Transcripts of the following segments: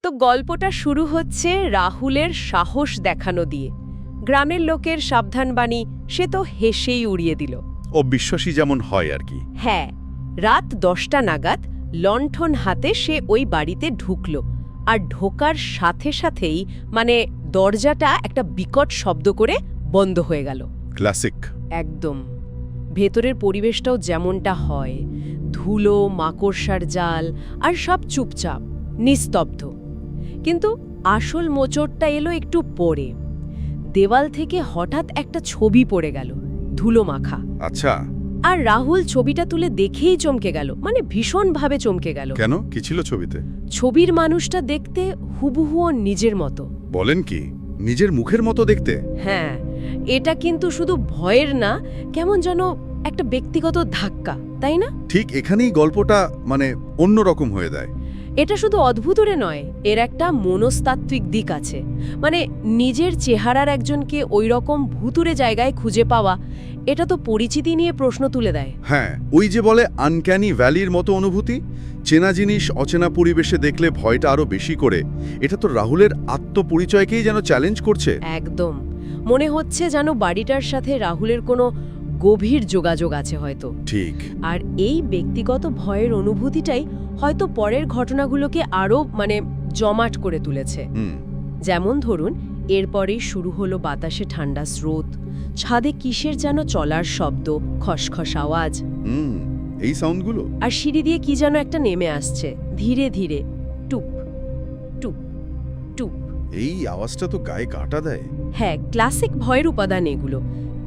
তো গল্পটা শুরু হচ্ছে রাহুলের সাহস দেখানো দিয়ে। গ্রামের লোকের সাবধানবাণী সে তো হেসেই উড়িয়ে দিল। অবিশ্বাসী যেমন হয় আর কি। হ্যাঁ, রাত 10টা নাগাদ লণ্ঠন হাতে সে ওই বাড়িতে ঢুকল, আর ঢোকার সাথে সাথেই দরজাটা একটা বিকট শব্দ করে বন্ধ হয়ে গেল। ক্লাসিক। একদম। ভেতরের পরিবেশটাও যেমনটা হয়, ধুলো, মাকড়সার জাল, আর সব চুপচাপ, নিস্তব্ধ। কিন্তু আসল মোচড়টা এলো একটু পরে। দেওয়াল থেকে হঠাৎ একটা ছবি পড়ে গেল, ধুলো মাখা। আচ্ছা। আর রাহুল ছবিটা তুলে দেখেই চমকে গেল, ভীষণভাবে চমকে গেল। কেন, কি ছিল ছবিতে? ছবির মানুষটা দেখতে হুবহু ওর নিজের মতো। বলেন কি, নিজের মুখের মতো দেখতে? হ্যাঁ, এটা কিন্তু শুধু ভয়ের না, কেমন যেন একটা ব্যক্তিগত ধাক্কা, তাই না? ঠিক এখানেই গল্পটা অন্যরকম হয়ে দেয়। এটা শুধু অদ্ভুতরে নয়, এর একটা মনস্তাত্ত্বিক দিক আছে। নিজের চেহারার একজনকে ওই রকম ভুতুরে জায়গায় খুঁজে পাওয়া, এটা তো পরিচিতি নিয়ে প্রশ্ন তুলে দেয়। হ্যাঁ, ওই যে বলে আনক্যানি ভ্যালির মতো অনুভূতি। চেনা জিনিস অচেনা পরিবেশে দেখলে ভয়টা আরো বেশি করে। এটা তো রাহুলের আত্মপরিচয়কেই যেন চ্যালেঞ্জ করছে। একদম। মনে হচ্ছে যেন বাড়িটার সাথে রাহুলের কোনো গভীর যোগাযোগ আছে হয়তো। ঠিক। আর এই ব্যক্তিগত ভয়ের অনুভূতিটাই হয়তো পরের ঘটনাগুলোকে আরো জমাট করে তুলেছে। যেমন ধরুন, এরপরেই শুরু হলো বাতাসে ঠান্ডা স্রোত, ছাদে কিসের যেন চলার শব্দ, খসখস আওয়াজ। এই সাউন্ডগুলো। আর সিঁড়ি দিয়ে কি যেন একটা নেমে আসছে, ধীরে ধীরে, টুপ টুপ টুপ। এই আওয়াজটা তো গায়ে কাটা দেয়। হ্যাঁ, ক্লাসিক ভয়ের উপাদান এগুলো।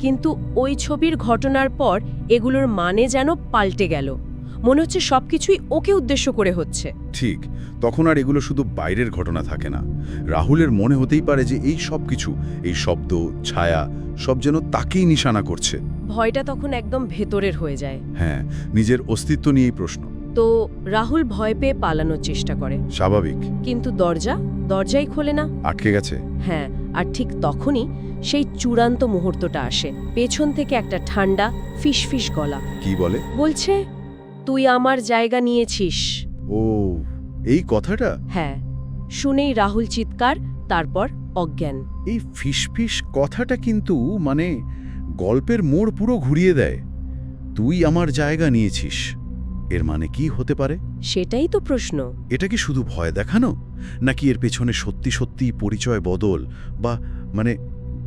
কিন্তু ওই ছবির ঘটনার পর এগুলোর মানে যেন পাল্টে গেল। মনে হচ্ছে সবকিছুই ওকে উদ্দেশ্য করে হচ্ছে। ঠিক, তখন আর এগুলো শুধু বাইরের ঘটনা থাকে না। রাহুলের মনে হতেই পারে যে এই সব কিছু, এই শব্দ, ছায়া, সব যেন তাকেই নিশানা করছে। ভয়টা তখন একদম ভেতরের হয়ে যায়। হ্যাঁ, নিজের অস্তিত্ব নিয়েই প্রশ্ন। তো রাহুল ভয় পেয়ে পালানোর চেষ্টা করে। স্বাভাবিক। কিন্তু দরজাই খোলে না। আটকে গেছে। হ্যাঁ, আর ঠিক তখনই সেই চূড়ান্ত মুহূর্তটা আসে। পেছন থেকে একটা ঠান্ডা ফিসফিস গলা। কি বলে? বলছে, তুই আমার জায়গা নিয়েছিস। ও, এই কথাটা? হ্যাঁ। শুনেই রাহুল চিৎকার, তারপর অজ্ঞান। এই ফিসফিস কথাটা কিন্তু গল্পের মোড় পুরো ঘুরিয়ে দেয়। তুই আমার জায়গা নিয়েছিস, এর মানে কি হতে পারে? সেটাই তো প্রশ্ন। এটা কি শুধু ভয় দেখানো, নাকি এর পেছনে সত্যি সত্যি পরিচয় বদল বা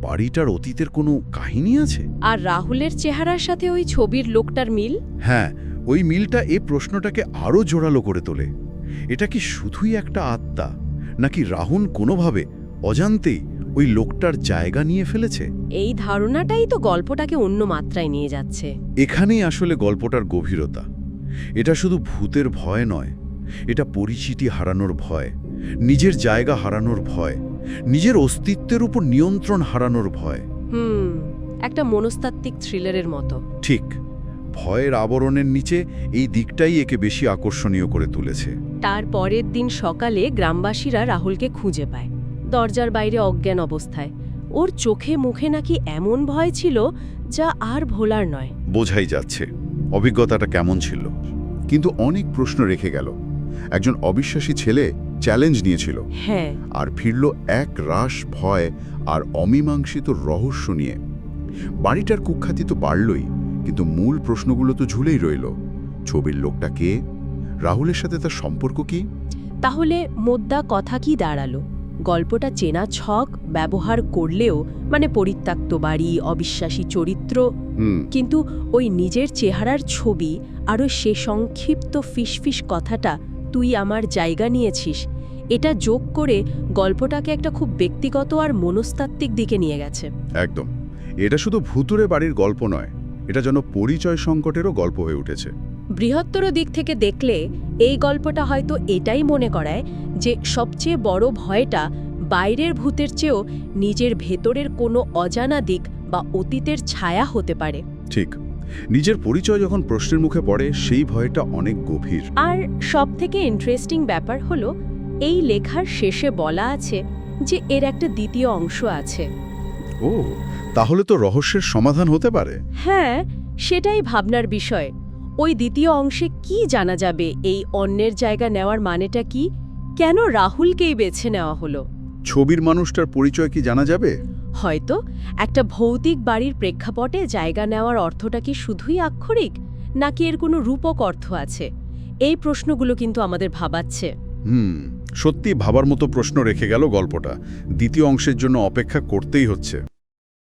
বাড়িটার অতীতের কোনো কাহিনী আছে? আর রাহুলের চেহারার সাথে ওই ছবির লোকটার মিল? হ্যাঁ, ওই মিলটা এই প্রশ্নটাকে আরও জোরালো করে তোলে। এটা কি শুধুই একটা আত্মা, নাকি রাহুল কোনোভাবে অজান্তেই ওই লোকটার জায়গা নিয়ে ফেলেছে? এই ধারণাটাই তো গল্পটাকে অন্য মাত্রায় নিয়ে যাচ্ছে। এখানেই আসলে গল্পটার গভীরতা। এটা শুধু ভূতের ভয় নয়, এটা পরিচিতি হারানোর ভয়, নিজের জায়গা হারানোর ভয়, নিজের অস্তিত্বের উপর নিয়ন্ত্রণ হারানোর ভয়। একটা মনস্তাত্ত্বিক থ্রিলারের মতো। ঠিক, ভয়ের আবরণের নিচে এই দিকটাই একে বেশি আকর্ষণীয় করে তুলেছে। তার পরের দিন সকালে গ্রামবাসীরা রাহুলকে খুঁজে পায়, দরজার বাইরে অজ্ঞান অবস্থায়। ওর চোখে মুখে নাকি এমন ভয় ছিল যা আর ভোলার নয়। বোঝাই যাচ্ছে অভিজ্ঞতাটা কেমন ছিল। কিন্তু অনেক প্রশ্ন রেখে গেল। একজন অবিশ্বাসী ছেলে চ্যালেঞ্জ নিয়েছিল, হ্যাঁ, আর ফিরল এক রাশ ভয় আর অমীমাংসিত রহস্য নিয়ে। বাড়িটার কুখ্যাতি তো বাড়লই, কিন্তু মূল প্রশ্নগুলো তো ঝুলেই রইল। ছবির লোকটা কে? রাহুলের সাথে তার সম্পর্ক কি? তাহলে মোদ্দা কথা কি দাঁড়ালো? গল্পটা চেনা ছক ব্যবহার করলেও, পরিত্যক্ত বাড়ি, অবিশ্বাসী চরিত্র, কিন্তু ওই নিজের চেহারার ছবি আরও সে সংক্ষিপ্ত ফিসফিস কথাটা, তুই আমার জায়গা নিয়েছিস, এটা যোগ করে গল্পটাকে একটা খুব ব্যক্তিগত আর মনস্তাত্ত্বিক দিকে নিয়ে গেছে। একদম। এটা শুধু ভুতুরে বাড়ির গল্প নয়, এটা যেন পরিচয় সংকটেরও গল্প হয়ে উঠেছে। বৃহত্তর দিক থেকে দেখলে এই গল্পটা হয়তো এটাই মনে করায় যে সবচেয়ে বড় ভয়টা বাইরের ভূতের চেয়েও নিজের ভেতরের কোনো অজানা দিক বা অতীতের ছায়া হতে পারে। ঠিক, নিজের পরিচয় যখন প্রশ্নের মুখে পড়ে, সেই ভয়টা অনেক গভীর। আর সবথেকে ইন্টারেস্টিং ব্যাপার হলো, এই লেখার শেষে বলা আছে যে এর একটা দ্বিতীয় অংশ আছে। ও, তাহলে তো রহস্যের সমাধান হতে পারে। হ্যাঁ, সেটাই ভাবনার বিষয়। ওই দ্বিতীয় অংশে কি জানা যাবে? এই অন্যের জায়গা নেওয়ার মানেটা কি? কেন রাহুলকেই বেছে নেওয়া হলো? ছবির মানুষটার পরিচয় কি জানা যাবে? হয়তো একটা ভৌতিক বাড়ির প্রেক্ষাপটে জায়গা নেওয়ার অর্থটা কি শুধুই আক্ষরিক, নাকি এর কোনো রূপক অর্থ আছে? এই প্রশ্নগুলো কিন্তু আমাদের ভাবাচ্ছে। সত্যি ভাবার মতো প্রশ্ন রেখে গেল গল্পটা। দ্বিতীয় অংশের জন্য অপেক্ষা করতেই হচ্ছে।